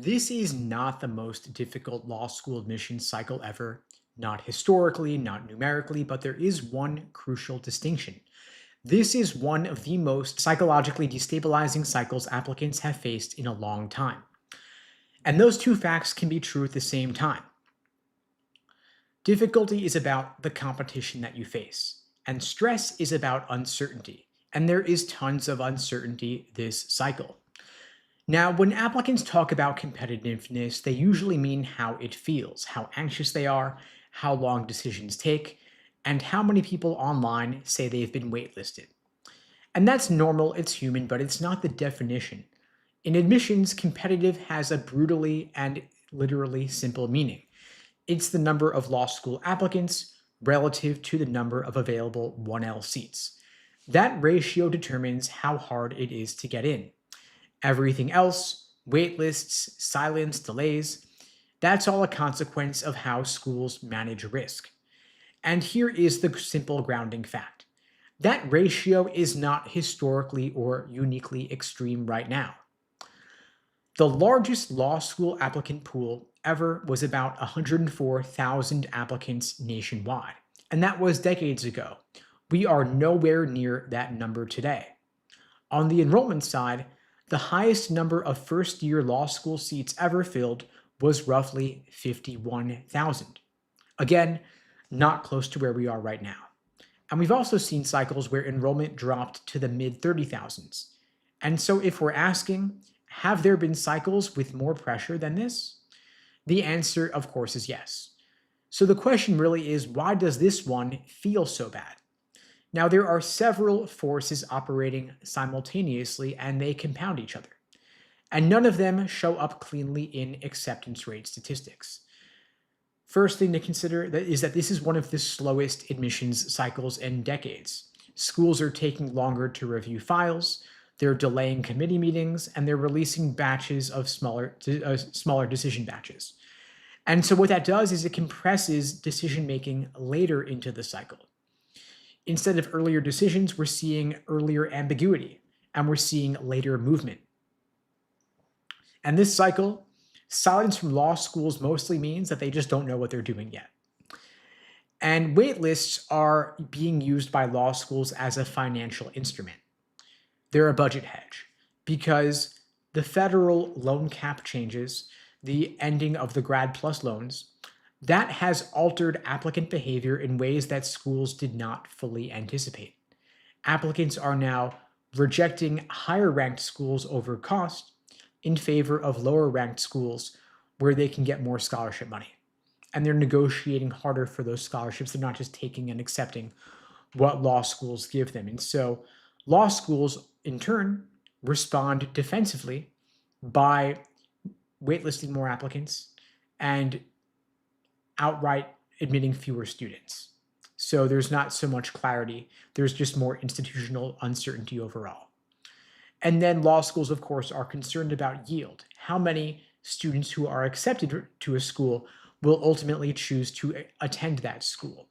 This is not the most difficult law school admissions cycle ever, not historically, not numerically, but there is one crucial distinction. This is one of the most psychologically destabilizing cycles applicants have faced in a long time. And those two facts can be true at the same time. Difficulty is about the competition that you face, and stress is about uncertainty. And there is tons of uncertainty this cycle. Now, when applicants talk about competitiveness, they usually mean how it feels, how anxious they are, how long decisions take, and how many people online say they've been waitlisted. And that's normal, it's human, but it's not the definition. In admissions, competitive has a brutally and literally simple meaning. It's the number of law school applicants relative to the number of available 1L seats. That ratio determines how hard it is to get in. Everything else, waitlists, silence, delays, that's all a consequence of how schools manage risk. And here is the simple grounding fact. That ratio is not historically or uniquely extreme right now. The largest law school applicant pool ever was about 104,000 applicants nationwide, and that was decades ago. We are nowhere near that number today. On the enrollment side, the highest number of first-year law school seats ever filled was roughly 51,000. Again, not close to where we are right now. And we've also seen cycles where enrollment dropped to the mid-30,000s. And so if we're asking, have there been cycles with more pressure than this? The answer, of course, is yes. So the question really is, why does this one feel so bad? Now, there are several forces operating simultaneously, and they compound each other. And none of them show up cleanly in acceptance rate statistics. First thing to consider is that this is one of the slowest admissions cycles in decades. Schools are taking longer to review files, they're delaying committee meetings, and they're releasing batches of smaller decision batches. And so what that does is it compresses decision-making later into the cycle. Instead of earlier decisions, we're seeing earlier ambiguity, and we're seeing later movement. And this cycle, silence from law schools mostly means that they just don't know what they're doing yet. And waitlists are being used by law schools as a financial instrument. They're a budget hedge because the federal loan cap changes, the ending of the Grad Plus loans, that has altered applicant behavior in ways that schools did not fully anticipate. Applicants are now rejecting higher ranked schools over cost in favor of lower ranked schools where they can get more scholarship money. And they're negotiating harder for those scholarships. They're not just taking and accepting what law schools give them. And so law schools, in turn, respond defensively by waitlisting more applicants and outright admitting fewer students. So there's not so much clarity. There's just more institutional uncertainty overall. And then law schools, of course, are concerned about yield. How many students who are accepted to a school will ultimately choose to attend that school?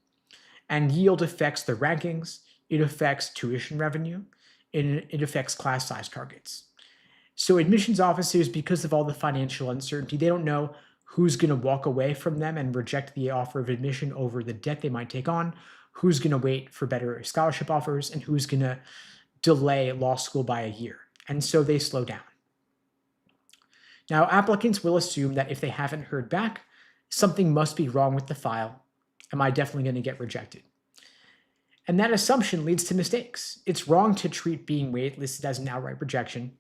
And yield affects the rankings, it affects tuition revenue, and it affects class size targets. So admissions officers, because of all the financial uncertainty, they don't know who's going to walk away from them and reject the offer of admission over the debt they might take on, who's going to wait for better scholarship offers, and who's going to delay law school by a year. And so they slow down. Now, applicants will assume that if they haven't heard back, something must be wrong with the file. Am I definitely going to get rejected? And that assumption leads to mistakes. It's wrong to treat being waitlisted as an outright rejection.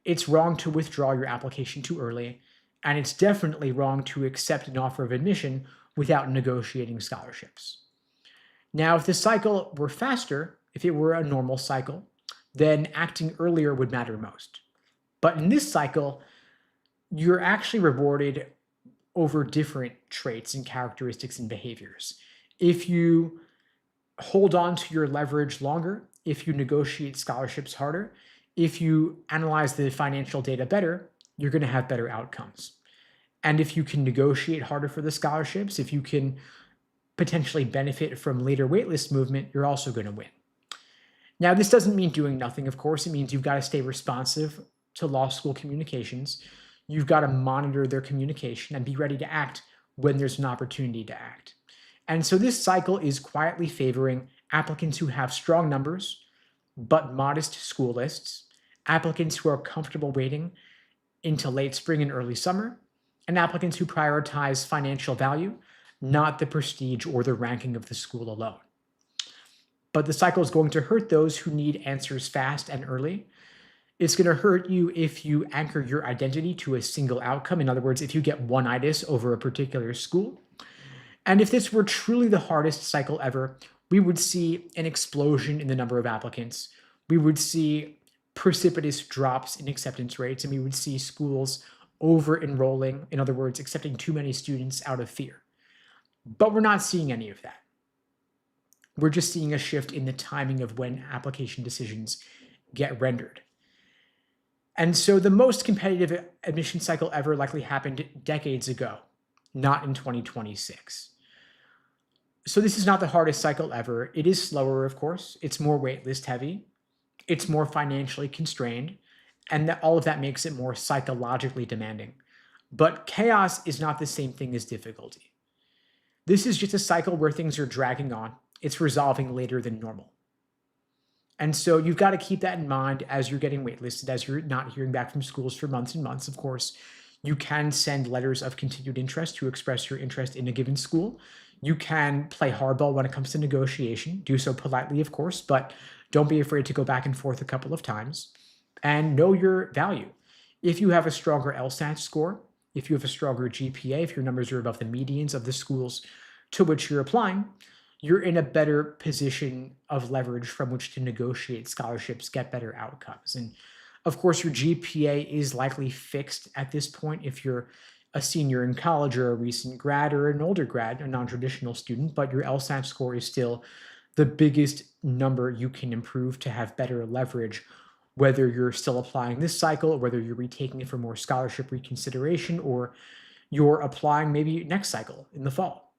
It's wrong to withdraw your application too early. And it's definitely wrong to accept an offer of admission without negotiating scholarships. Now, if the cycle were faster, if it were a normal cycle, then acting earlier would matter most. But in this cycle, you're actually rewarded over different traits and characteristics and behaviors. If you hold on to your leverage longer, if you negotiate scholarships harder, if you analyze the financial data better, you're going to have better outcomes. And if you can negotiate harder for the scholarships, if you can potentially benefit from later waitlist movement, you're also going to win. Now, this doesn't mean doing nothing, of course. It means you've got to stay responsive to law school communications. You've got to monitor their communication and be ready to act when there's an opportunity to act. And so this cycle is quietly favoring applicants who have strong numbers but modest school lists, applicants who are comfortable waiting into late spring and early summer, and applicants who prioritize financial value, not the prestige or the ranking of the school alone. But the cycle is going to hurt those who need answers fast and early. It's going to hurt you if you anchor your identity to a single outcome. In other words, if you get one-itis over a particular school. And if this were truly the hardest cycle ever, we would see an explosion in the number of applicants. We would see precipitous drops in acceptance rates, and we would see schools over-enrolling, in other words, accepting too many students out of fear. But we're not seeing any of that. We're just seeing a shift in the timing of when application decisions get rendered. And so the most competitive admission cycle ever likely happened decades ago, not in 2026. So this is not the hardest cycle ever. It is slower, of course. It's more waitlist heavy. It's more financially constrained. And all of that makes it more psychologically demanding. But chaos is not the same thing as difficulty. This is just a cycle where things are dragging on. It's resolving later than normal. And so you've got to keep that in mind as you're getting waitlisted, as you're not hearing back from schools for months and months. Of course, you can send letters of continued interest to express your interest in a given school. You can play hardball when it comes to negotiation. Do so politely, of course, but don't be afraid to go back and forth a couple of times. And know your value. If you have a stronger LSAT score, if you have a stronger GPA, if your numbers are above the medians of the schools to which you're applying, you're in a better position of leverage from which to negotiate scholarships, get better outcomes. And of course, your GPA is likely fixed at this point if you're a senior in college or a recent grad or an older grad, a non-traditional student, but your LSAT score is still the biggest number you can improve to have better leverage, whether you're still applying this cycle, or whether you're retaking it for more scholarship reconsideration, or you're applying maybe next cycle in the fall.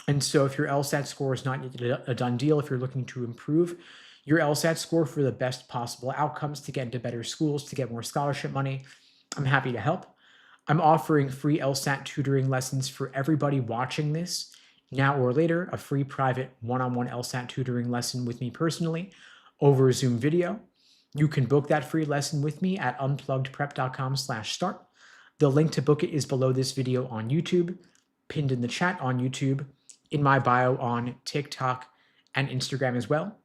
And so if your LSAT score is not yet a done deal, if you're looking to improve your LSAT score for the best possible outcomes, to get into better schools, to get more scholarship money, I'm happy to help. I'm offering free LSAT tutoring lessons for everybody watching this now or later, a free private one-on-one LSAT tutoring lesson with me personally over Zoom video. You can book that free lesson with me at unpluggedprep.com/start. The link to book it is below this video on YouTube, pinned in the chat on YouTube, in my bio on TikTok and Instagram as well.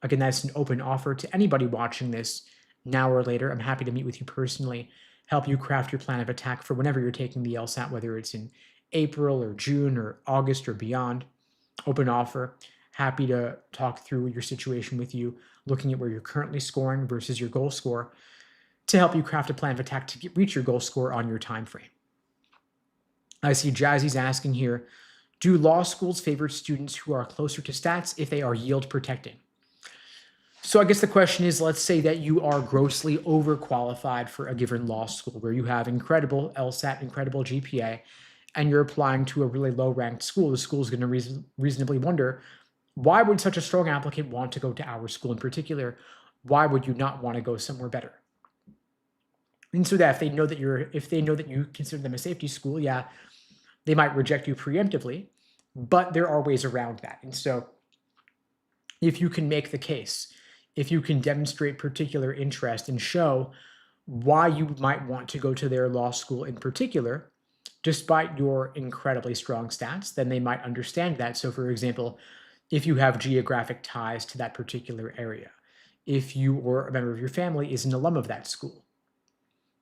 Again, that's an open offer to anybody watching this now or later. I'm happy to meet with you personally, help you craft your plan of attack for whenever you're taking the LSAT, whether it's in April or June or August or beyond. Open offer. Happy to talk through your situation with you, looking at where you're currently scoring versus your goal score, to help you craft a plan of attack to reach your goal score on your time frame. I see Jazzy's asking here, do law schools favor students who are closer to stats if they are yield protecting? So I guess the question is, let's say that you are grossly overqualified for a given law school where you have incredible LSAT, incredible GPA, and you're applying to a really low-ranked school. The school is going to reasonably wonder, why would such a strong applicant want to go to our school in particular? Why would you not want to go somewhere better? And so that if they know that you consider them a safety school, yeah, they might reject you preemptively, but there are ways around that. And so if you can make the case, if you can demonstrate particular interest and show why you might want to go to their law school in particular, despite your incredibly strong stats, then they might understand that. So for example, if you have geographic ties to that particular area, if you or a member of your family is an alum of that school,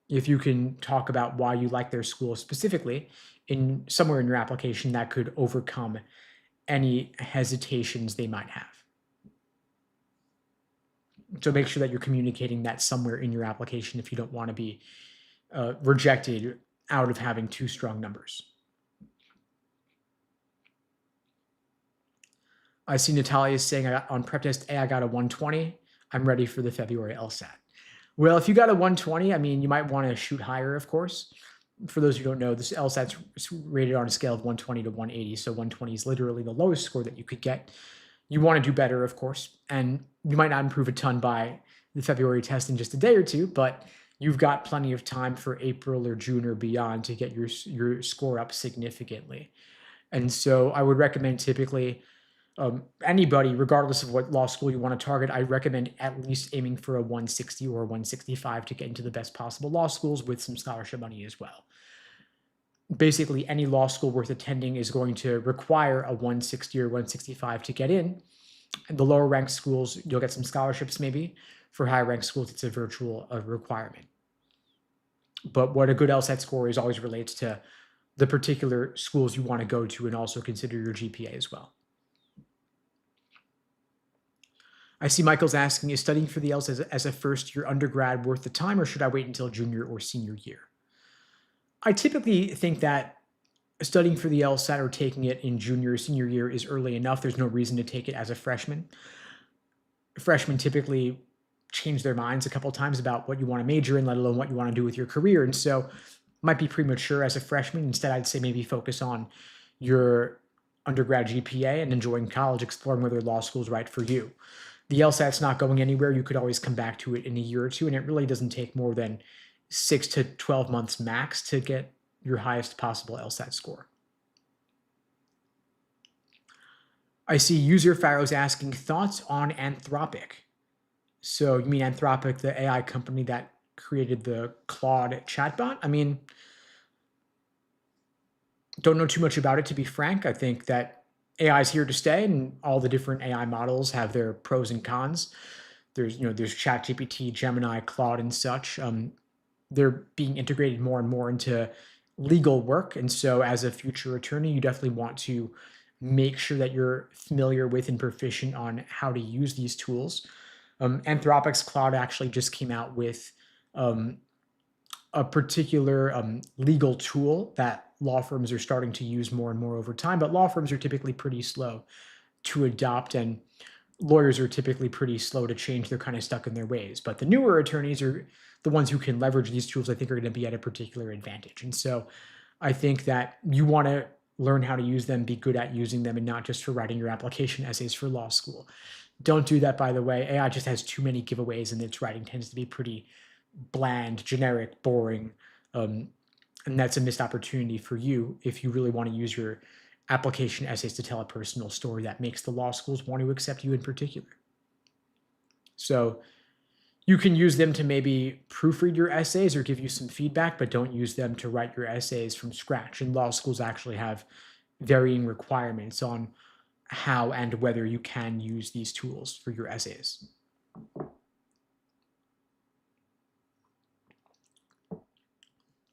if you can talk about why you like their school specifically in somewhere in your application, that could overcome any hesitations they might have. So make sure that you're communicating that somewhere in your application if you don't want to be rejected out of having too strong numbers. I see Natalia saying on prep test A, I got a 120. I'm ready for the February LSAT. Well, if you got a 120, I mean, you might want to shoot higher, of course. For those who don't know, this LSAT's rated on a scale of 120 to 180. So 120 is literally the lowest score that you could get. You want to do better, of course, and you might not improve a ton by the February test in just a day or two, but you've got plenty of time for April or June or beyond to get your score up significantly. And so I would recommend typically anybody, regardless of what law school you want to target, I recommend at least aiming for a 160 or a 165 to get into the best possible law schools with some scholarship money as well. Basically, any law school worth attending is going to require a 160 or 165 to get in. And the lower ranked schools, you'll get some scholarships maybe. For higher ranked schools, it's a virtual requirement. But what a good LSAT score is always relates to the particular schools you want to go to, and also consider your GPA as well. I see Michael's asking, is studying for the LSAT as a first-year undergrad worth the time, or should I wait until junior or senior year? I typically think that studying for the LSAT or taking it in junior or senior year is early enough. There's no reason to take it as a freshman. Freshmen typically change their minds a couple of times about what you want to major in, let alone what you want to do with your career. And so might be premature as a freshman. Instead, I'd say maybe focus on your undergrad GPA and enjoying college, exploring whether law school is right for you. The LSAT's not going anywhere. You could always come back to it in a year or two, and it really doesn't take more than 6 to 12 months max to get your highest possible LSAT score. I see user Pharaoh's asking thoughts on Anthropic. So you mean Anthropic, the AI company that created the Claude chatbot? I mean, don't know too much about it, to be frank. I think that AI is here to stay, and all the different AI models have their pros and cons. There's ChatGPT, Gemini, Claude, and such. They're being integrated more and more into legal work. And so as a future attorney, you definitely want to make sure that you're familiar with and proficient on how to use these tools. Anthropic's Claude actually just came out with a particular legal tool that law firms are starting to use more and more over time, but law firms are typically pretty slow to adopt, and lawyers are typically pretty slow to change. They're kind of stuck in their ways. But the newer attorneys are the ones who can leverage these tools, I think, are going to be at a particular advantage. And so I think that you want to learn how to use them, be good at using them, and not just for writing your application essays for law school. Don't do that, by the way. AI just has too many giveaways, and its writing tends to be pretty bland, generic, boring. And that's a missed opportunity for you if you really want to use your application essays to tell a personal story that makes the law schools want to accept you in particular. So you can use them to maybe proofread your essays or give you some feedback, but don't use them to write your essays from scratch. And law schools actually have varying requirements on how and whether you can use these tools for your essays.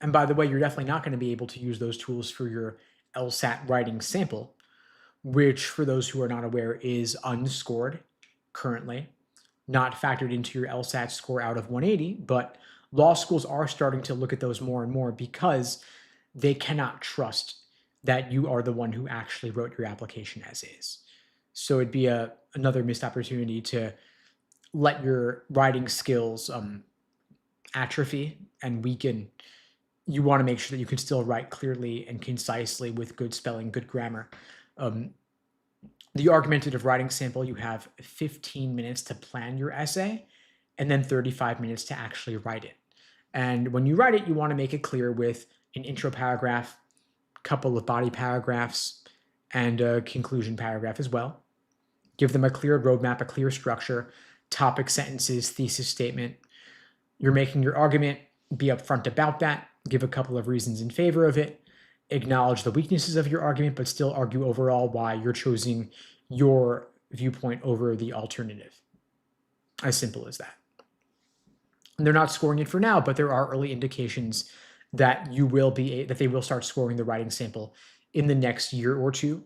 And by the way, you're definitely not going to be able to use those tools for your LSAT writing sample, which, for those who are not aware, is unscored currently, not factored into your LSAT score out of 180, but law schools are starting to look at those more and more because they cannot trust that you are the one who actually wrote your application essays. So it'd be another missed opportunity to let your writing skills atrophy and weaken. You want to make sure that you can still write clearly and concisely with good spelling, good grammar. The argumentative writing sample, you have 15 minutes to plan your essay and then 35 minutes to actually write it. And when you write it, you want to make it clear with an intro paragraph, couple of body paragraphs, and a conclusion paragraph as well. Give them a clear roadmap, a clear structure, topic, sentences, thesis statement. You're making your argument, be upfront about that, give a couple of reasons in favor of it, acknowledge the weaknesses of your argument, but still argue overall why you're choosing your viewpoint over the alternative. As simple as that. And they're not scoring it for now, but there are early indications that they will start scoring the writing sample in the next year or two.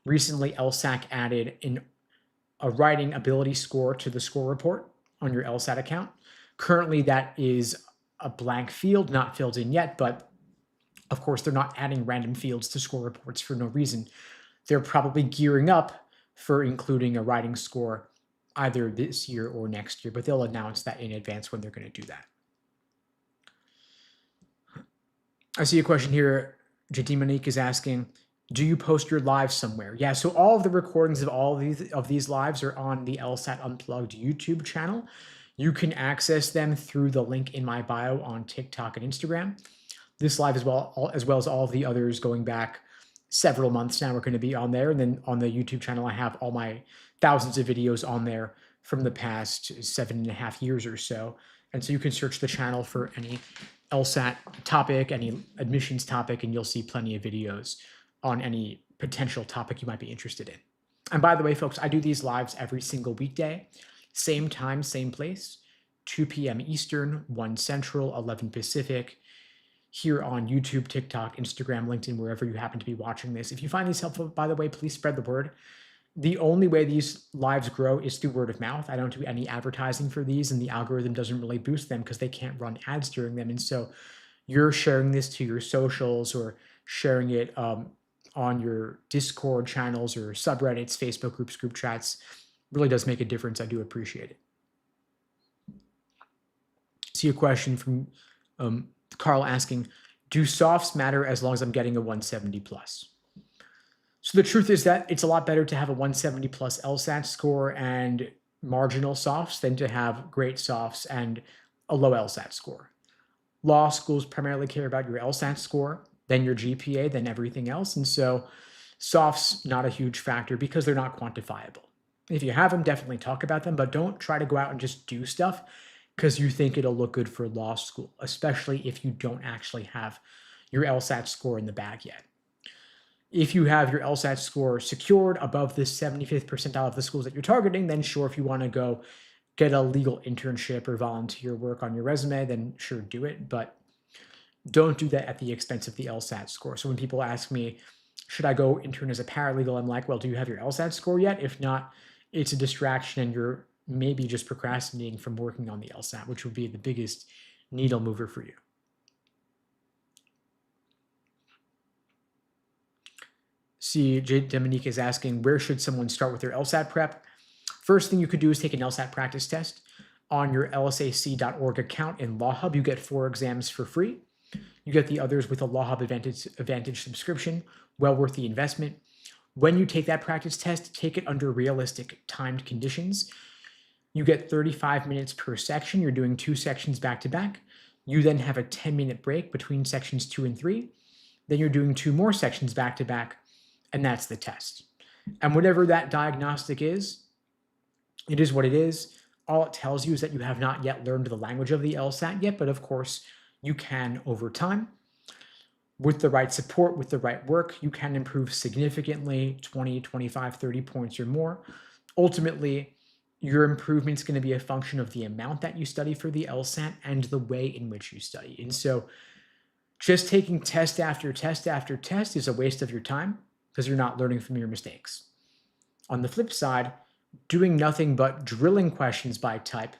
Recently, LSAC added a writing ability score to the score report on your LSAT account. Currently, that is a blank field, not filled in yet, but of course, they're not adding random fields to score reports for no reason. They're probably gearing up for including a writing score either this year or next year, but they'll announce that in advance when they're going to do that. I see a question here. JT Monique is asking, do you post your lives somewhere? Yeah, so all of the recordings of all of these lives are on the LSAT Unplugged YouTube channel. You can access them through the link in my bio on TikTok and Instagram. This live as well as all of the others going back several months now are going to be on there. And then on the YouTube channel, I have all my thousands of videos on there from the past 7.5 years or so. And so you can search the channel for any LSAT topic, any admissions topic, and you'll see plenty of videos on any potential topic you might be interested in. And by the way, folks, I do these lives every single weekday, same time, same place, 2 p.m. Eastern, 1 Central, 11 Pacific, here on YouTube, TikTok, Instagram, LinkedIn, wherever you happen to be watching this. If you find these helpful, by the way, please spread the word. The only way these lives grow is through word of mouth. I don't do any advertising for these, and the algorithm doesn't really boost them because they can't run ads during them. And so you're sharing this to your socials or sharing it on your Discord channels or subreddits, Facebook groups, group chats, really does make a difference. I do appreciate it. See a question from Carl asking, do softs matter as long as I'm getting a 170 plus? So the truth is that it's a lot better to have a 170 plus LSAT score and marginal softs than to have great softs and a low LSAT score. Law schools primarily care about your LSAT score, then your GPA, then everything else. And so softs, not a huge factor because they're not quantifiable. If you have them, definitely talk about them, but don't try to go out and just do stuff because you think it'll look good for law school, especially if you don't actually have your LSAT score in the bag yet. If you have your LSAT score secured above the 75th percentile of the schools that you're targeting, then sure, if you want to go get a legal internship or volunteer work on your resume, then sure, do it. But don't do that at the expense of the LSAT score. So when people ask me, should I go intern as a paralegal? I'm like, well, do you have your LSAT score yet? If not, it's a distraction and you're maybe just procrastinating from working on the LSAT, which would be the biggest needle mover for you. See, Dominique is asking, where should someone start with their LSAT prep? First thing you could do is take an LSAT practice test. On your lsac.org account in LawHub, you get 4 exams for free. You get the others with a LawHub Advantage subscription, well worth the investment. When you take that practice test, take it under realistic timed conditions. You get 35 minutes per section. You're doing 2 sections back to back. You then have a 10-minute break between sections 2 and 3. Then you're doing 2 more sections back to back, and that's the test. And whatever that diagnostic is, it is what it is. All it tells you is that you have not yet learned the language of the LSAT yet, but of course you can over time. With the right support, with the right work, you can improve significantly, 20, 25, 30 points or more. Ultimately, your improvement is going to be a function of the amount that you study for the LSAT and the way in which you study. And so just taking test after test after test is a waste of your time because you're not learning from your mistakes. On the flip side, doing nothing but drilling questions by type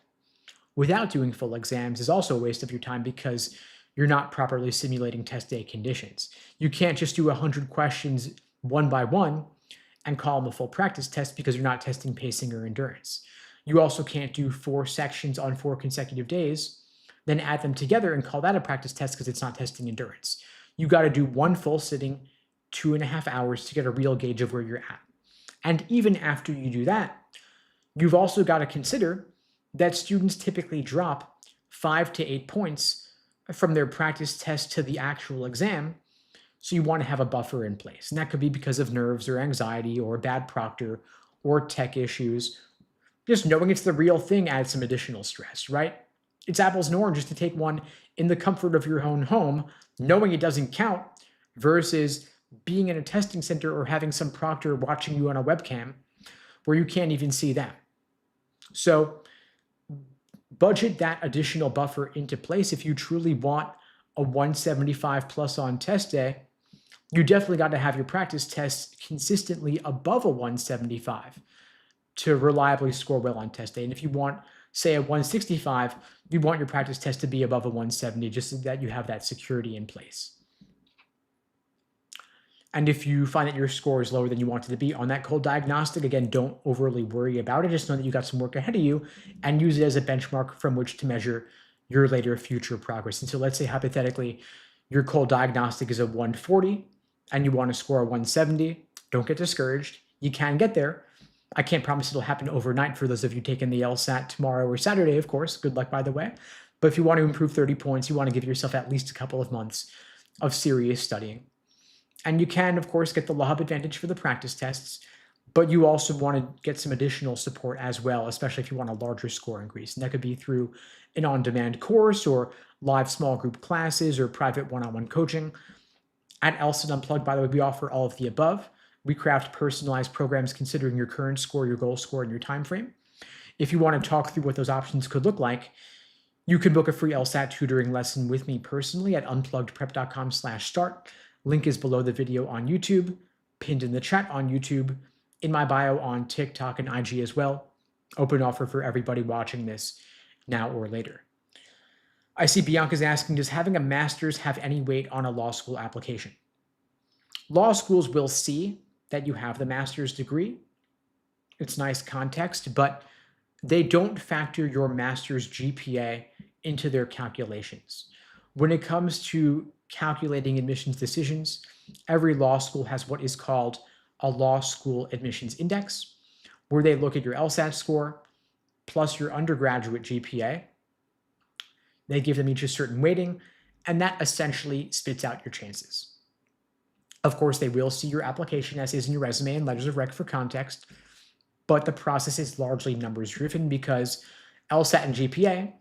without doing full exams is also a waste of your time because you're not properly simulating test day conditions. You can't just do 100 questions one by one and call them a full practice test because you're not testing pacing or endurance. You also can't do 4 sections on 4 consecutive days, then add them together and call that a practice test because it's not testing endurance. You got to do 1 full sitting, 2.5 hours to get a real gauge of where you're at. And even after you do that, you've also got to consider that students typically drop 5 to 8 points from their practice test to the actual exam. So you want to have a buffer in place. And that could be because of nerves or anxiety or a bad proctor or tech issues. Just knowing it's the real thing adds some additional stress, right? It's apples and oranges to take one in the comfort of your own home, knowing it doesn't count, versus being in a testing center or having some proctor watching you on a webcam where you can't even see them. So budget that additional buffer into place. If you truly want a 175 plus on test day, you definitely got to have your practice tests consistently above a 175 to reliably score well on test day. And if you want, say, a 165, you want your practice test to be above a 170 just so that you have that security in place. And if you find that your score is lower than you want it to be on that cold diagnostic, again, don't overly worry about it. Just know that you got some work ahead of you and use it as a benchmark from which to measure your later future progress. And so let's say hypothetically, your cold diagnostic is a 140 and you want to score a 170. Don't get discouraged. You can get there. I can't promise it'll happen overnight for those of you taking the LSAT tomorrow or Saturday, of course. Good luck, by the way. But if you want to improve 30 points, you want to give yourself at least a couple of months of serious studying. And you can, of course, get the Law Hub Advantage for the practice tests, but you also want to get some additional support as well, especially if you want a larger score increase. And that could be through an on-demand course or live small group classes or private one-on-one coaching. At LSAT Unplugged, by the way, we offer all of the above. We craft personalized programs considering your current score, your goal score, and your time frame. If you want to talk through what those options could look like, you can book a free LSAT tutoring lesson with me personally at unpluggedprep.com/start. Link is below the video on YouTube, pinned in the chat on YouTube, in my bio on TikTok and IG as well. Open offer for everybody watching this now or later. I see Bianca's asking, does having a master's have any weight on a law school application? Law schools will see that you have the master's degree. It's nice context, but they don't factor your master's GPA into their calculations. When it comes to calculating admissions decisions, every law school has what is called a law school admissions index, where they look at your LSAT score plus your undergraduate GPA. They give them each a certain weighting, and that essentially spits out your chances. Of course, they will see your application essays and your resume and letters of rec for context, but the process is largely numbers driven because LSAT and GPA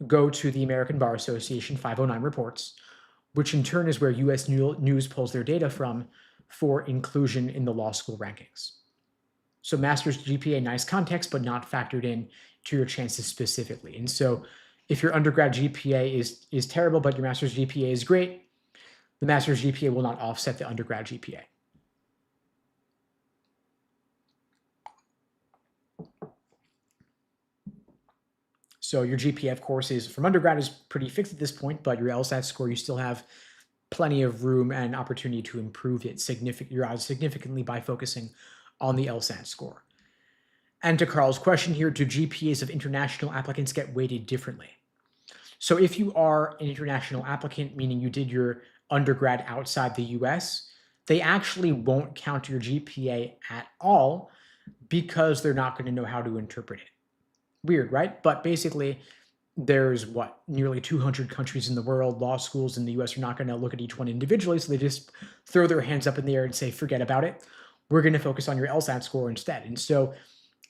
go to the American Bar Association 509 reports, which in turn is where US News pulls their data from for inclusion in the law school rankings. So master's GPA, nice context, but not factored in to your chances specifically. And so if your undergrad GPA is terrible, but your master's GPA is great, the master's GPA will not offset the undergrad GPA. So your GPA, of course, is from undergrad is pretty fixed at this point, but your LSAT score, you still have plenty of room and opportunity to improve it your odds significantly by focusing on the LSAT score. And to Carl's question here, do GPAs of international applicants get weighted differently? So if you are an international applicant, meaning you did your undergrad outside the US, they actually won't count your GPA at all because they're not going to know how to interpret it. Weird, right? But basically, there's nearly 200 countries in the world. Law schools in the US are not going to look at each one individually, so they just throw their hands up in the air and say, forget about it. We're going to focus on your LSAT score instead. And so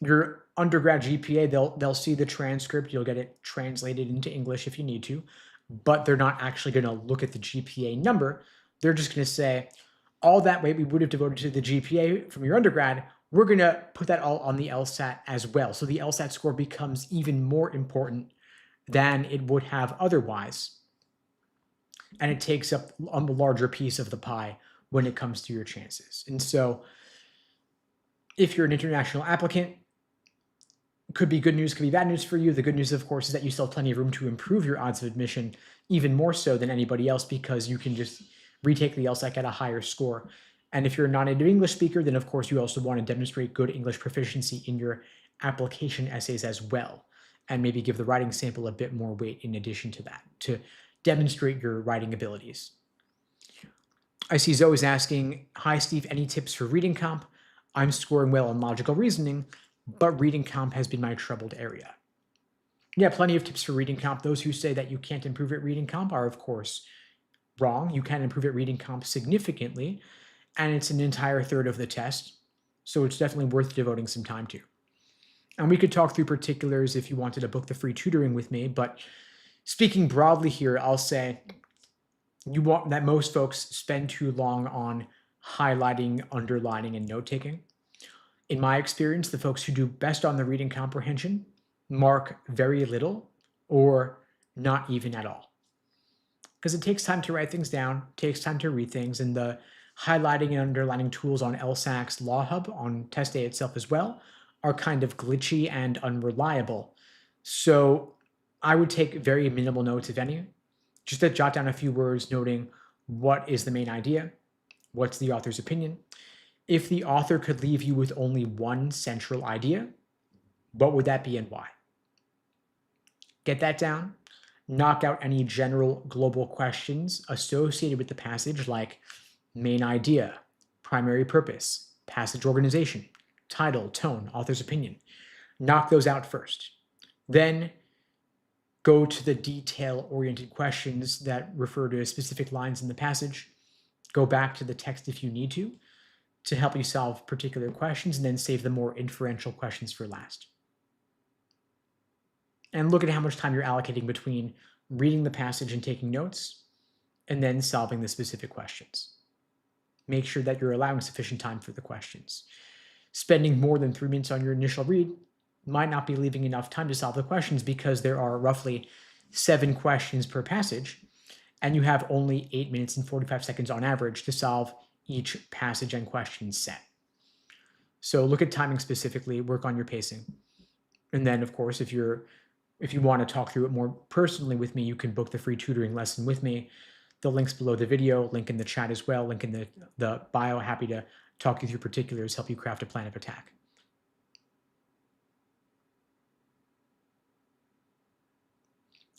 your undergrad GPA, they'll see the transcript. You'll get it translated into English if you need to, but they're not actually going to look at the GPA number. They're just going to say, all that weight we would have devoted to the GPA from your undergrad, we're going to put that all on the LSAT as well. So the LSAT score becomes even more important than it would have otherwise. And it takes up a larger piece of the pie when it comes to your chances. And so if you're an international applicant, could be good news, could be bad news for you. The good news, of course, is that you still have plenty of room to improve your odds of admission, even more so than anybody else, because you can just retake the LSAT at a higher score. And if you're a non-native English speaker, then of course you also want to demonstrate good English proficiency in your application essays as well, and maybe give the writing sample a bit more weight in addition to that to demonstrate your writing abilities. I see Zoe's asking, hi Steve, any tips for reading comp? I'm scoring well on logical reasoning, but reading comp has been my troubled area. Yeah, plenty of tips for reading comp. Those who say that you can't improve at reading comp are, of course, wrong. You can improve at reading comp significantly, and it's an entire third of the test, so it's definitely worth devoting some time to. And we could talk through particulars if you wanted to book the free tutoring with me, but speaking broadly here, I'll say you want that most folks spend too long on highlighting, underlining, and note-taking. In my experience, the folks who do best on the reading comprehension mark very little or not even at all. Because it takes time to write things down, takes time to read things, and the highlighting and underlining tools on LSAC's Law Hub on test day itself as well are kind of glitchy and unreliable. So I would take very minimal notes, if any, just to jot down a few words noting what is the main idea, what's the author's opinion. If the author could leave you with only one central idea, what would that be and why? Get that down. Knock out any general global questions associated with the passage like main idea, primary purpose, passage organization, title, tone, author's opinion. Knock those out first. Then go to the detail-oriented questions that refer to specific lines in the passage. Go back to the text if you need to help you solve particular questions, and then save the more inferential questions for last. And look at how much time you're allocating between reading the passage and taking notes, and then solving the specific questions. Make sure that you're allowing sufficient time for the questions. Spending more than 3 minutes on your initial read might not be leaving enough time to solve the questions, because there are roughly 7 questions per passage, and you have only 8 minutes and 45 seconds on average to solve each passage and question set. So look at timing specifically, work on your pacing. And then, of course, if you want to talk through it more personally with me, you can book the free tutoring lesson with me. The link's below the video, link in the chat as well, link in the bio. Happy to talk you through particulars, help you craft a plan of attack.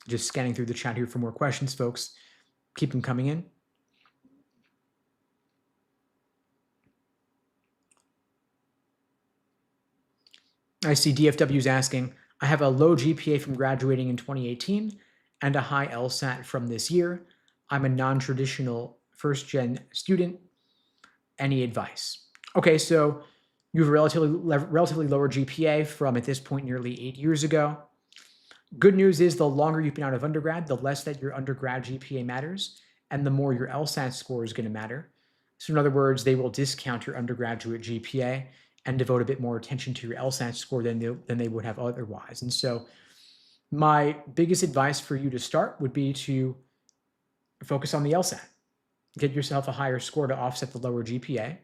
Just scanning through the chat here for more questions, folks. Keep them coming in. I see DFW's asking, I have a low GPA from graduating in 2018 and a high LSAT from this year. I'm a non-traditional first-gen student. Any advice? Okay, so you have a relatively lower GPA from, at this point, nearly 8 years ago. Good news is the longer you've been out of undergrad, the less that your undergrad GPA matters, and the more your LSAT score is going to matter. So in other words, they will discount your undergraduate GPA and devote a bit more attention to your LSAT score than they would have otherwise. And so my biggest advice for you to start would be to focus on the LSAT. Get yourself a higher score to offset the lower GPA.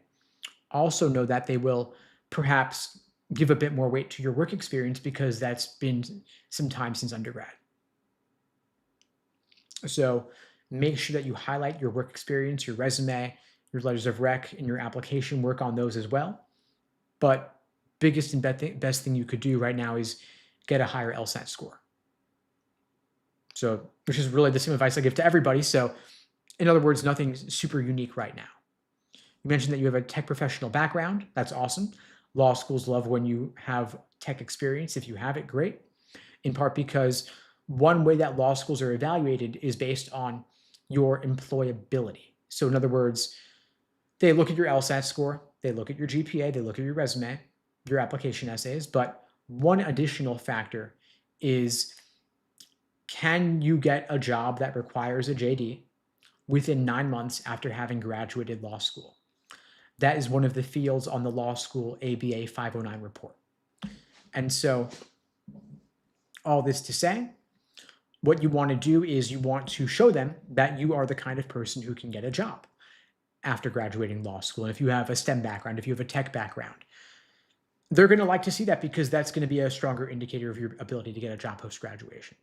Also know that they will perhaps give a bit more weight to your work experience, because that's been some time since undergrad. So make sure that you highlight your work experience, your resume, your letters of rec, and your application. Work on those as well. But biggest and best thing you could do right now is get a higher LSAT score. So, which is really the same advice I give to everybody. So in other words, nothing super unique right now. You mentioned that you have a tech professional background. That's awesome. Law schools love when you have tech experience. If you have it, great. In part because one way that law schools are evaluated is based on your employability. So in other words, they look at your LSAT score, they look at your GPA, they look at your resume, your application essays, but one additional factor is, can you get a job that requires a JD within 9 months after having graduated law school? That is one of the fields on the law school ABA 509 report. And so all this to say, what you want to do is you want to show them that you are the kind of person who can get a job after graduating law school. And if you have a STEM background, if you have a tech background, they're going to like to see that, because that's going to be a stronger indicator of your ability to get a job post-graduation.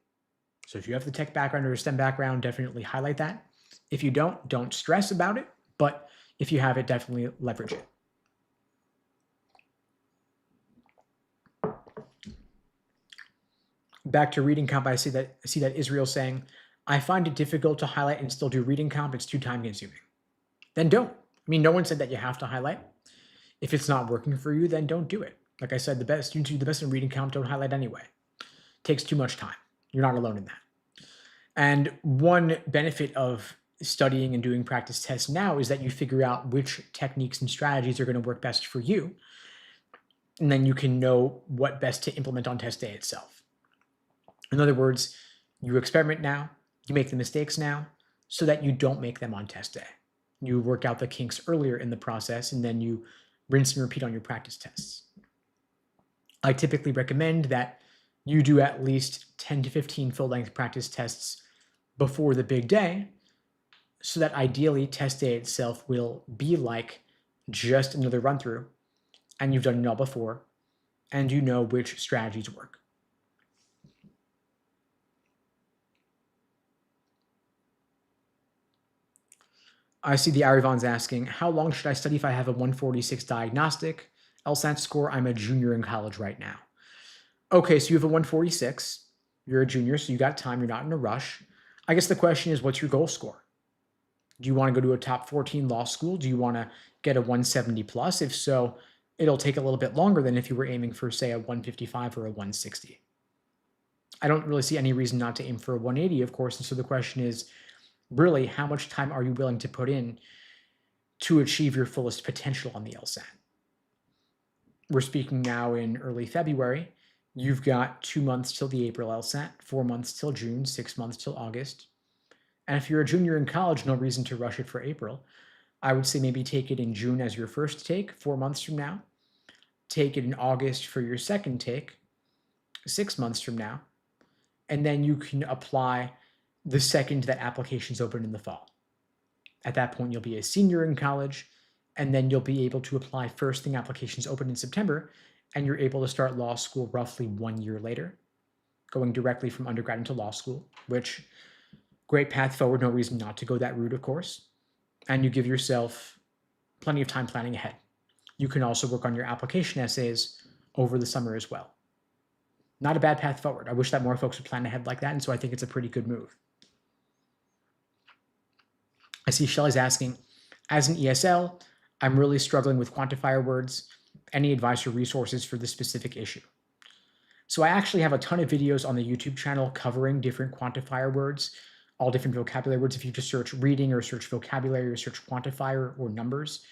So if you have the tech background or a STEM background, definitely highlight that. If you don't stress about it, but if you have it, definitely leverage it. Back to reading comp, I see that Israel saying, I find it difficult to highlight and still do reading comp. It's too time consuming. Then don't. I mean, no one said that you have to highlight. If it's not working for you, then don't do it. Like I said, students who do the best in reading comp don't highlight anyway. It takes too much time. You're not alone in that. And one benefit of studying and doing practice tests now is that you figure out which techniques and strategies are going to work best for you. And then you can know what best to implement on test day itself. In other words, you experiment now, you make the mistakes now, so that you don't make them on test day. You work out the kinks earlier in the process, and then you rinse and repeat on your practice tests. I typically recommend that you do at least 10 to 15 full-length practice tests before the big day, so that ideally test day itself will be like just another run-through, and you've done it all before, and you know which strategies work. I see the Arivon's asking, how long should I study if I have a 146 diagnostic LSAT score? I'm a junior in college right now. Okay, so you have a 146. You're a junior, so you got time. You're not in a rush. I guess the question is, what's your goal score? Do you want to go to a top 14 law school? Do you want to get a 170 plus? If so, it'll take a little bit longer than if you were aiming for, say, a 155 or a 160. I don't really see any reason not to aim for a 180, of course. And so the question is, really, how much time are you willing to put in to achieve your fullest potential on the LSAT? We're speaking now in early February. You've got 2 months till the April LSAT, 4 months till June, 6 months till August. And if you're a junior in college, no reason to rush it for April. I would say maybe take it in June as your first take, 4 months from now. Take it in August for your second take, 6 months from now. And then you can apply the second that applications open in the fall. At that point, you'll be a senior in college, and then you'll be able to apply first thing applications open in September, and you're able to start law school roughly 1 year later, going directly from undergrad into law school, which, great path forward, no reason not to go that route, of course. And you give yourself plenty of time planning ahead. You can also work on your application essays over the summer as well. Not a bad path forward. I wish that more folks would plan ahead like that, and so I think it's a pretty good move. I see Shelly's asking, as an ESL, I'm really struggling with quantifier words. Any advice or resources for this specific issue? So I actually have a ton of videos on the YouTube channel covering different quantifier words, all different vocabulary words. If you just search reading or search vocabulary or search quantifier or numbers,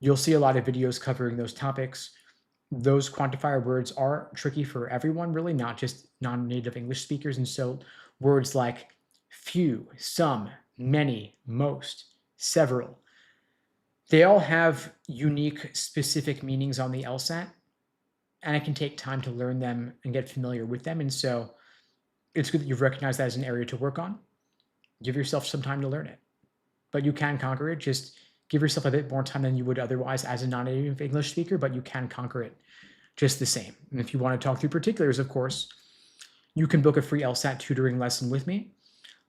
you'll see a lot of videos covering those topics. Those quantifier words are tricky for everyone, really, not just non-native English speakers. And so words like few, some, many, most, several, they all have unique, specific meanings on the LSAT, and it can take time to learn them and get familiar with them. And so it's good that you've recognized that as an area to work on. Give yourself some time to learn it, but you can conquer it. Just give yourself a bit more time than you would otherwise as a non-native English speaker, but you can conquer it just the same. And if you want to talk through particulars, of course, you can book a free LSAT tutoring lesson with me.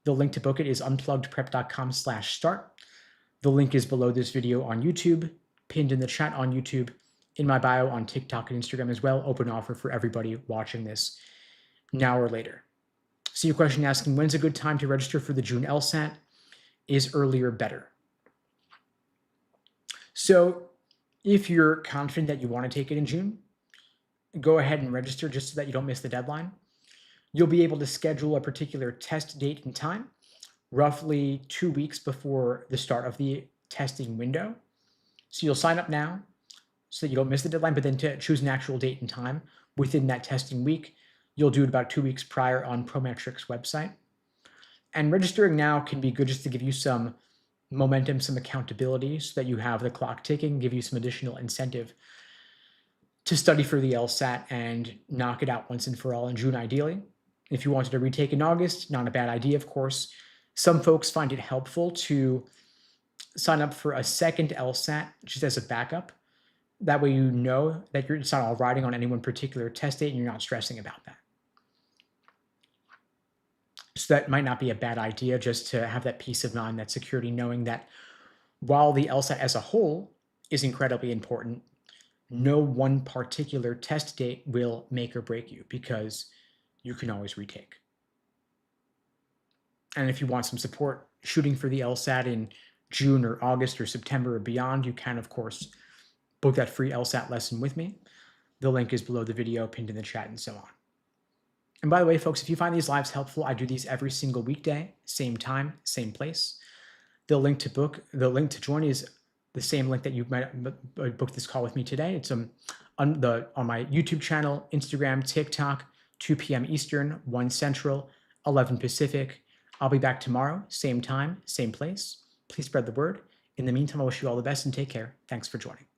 The link to book it is unpluggedprep.com/start. The link is below this video on YouTube, pinned in the chat on YouTube, in my bio on TikTok and Instagram as well. Open offer for everybody watching this now or later. So your question asking, when's a good time to register for the June LSAT? Is earlier better? So if you're confident that you want to take it in June, go ahead and register just so that you don't miss the deadline. You'll be able to schedule a particular test date and time roughly 2 weeks before the start of the testing window. So you'll sign up now so that you don't miss the deadline, but then to choose an actual date and time within that testing week, you'll do it about 2 weeks prior on Prometric's website. And registering now can be good just to give you some momentum, some accountability so that you have the clock ticking, give you some additional incentive to study for the LSAT and knock it out once and for all in June, ideally. If you wanted to retake in August, not a bad idea, of course. Some folks find it helpful to sign up for a second LSAT just as a backup. That way you know that it's not all riding on any one particular test date and you're not stressing about that. So that might not be a bad idea, just to have that peace of mind, that security, knowing that while the LSAT as a whole is incredibly important, no one particular test date will make or break you, because you can always retake. And if you want some support shooting for the LSAT in June or August or September or beyond, you can, of course, book that free LSAT lesson with me. The link is below the video, pinned in the chat, and so on. And by the way, folks, if you find these lives helpful, I do these every single weekday, same time, same place. The link to join is the same link that you might book this call with me today. It's on my YouTube channel, Instagram, TikTok, 2 p.m. Eastern, 1 Central, 11 Pacific. I'll be back tomorrow, same time, same place. Please spread the word. In the meantime, I wish you all the best and take care. Thanks for joining.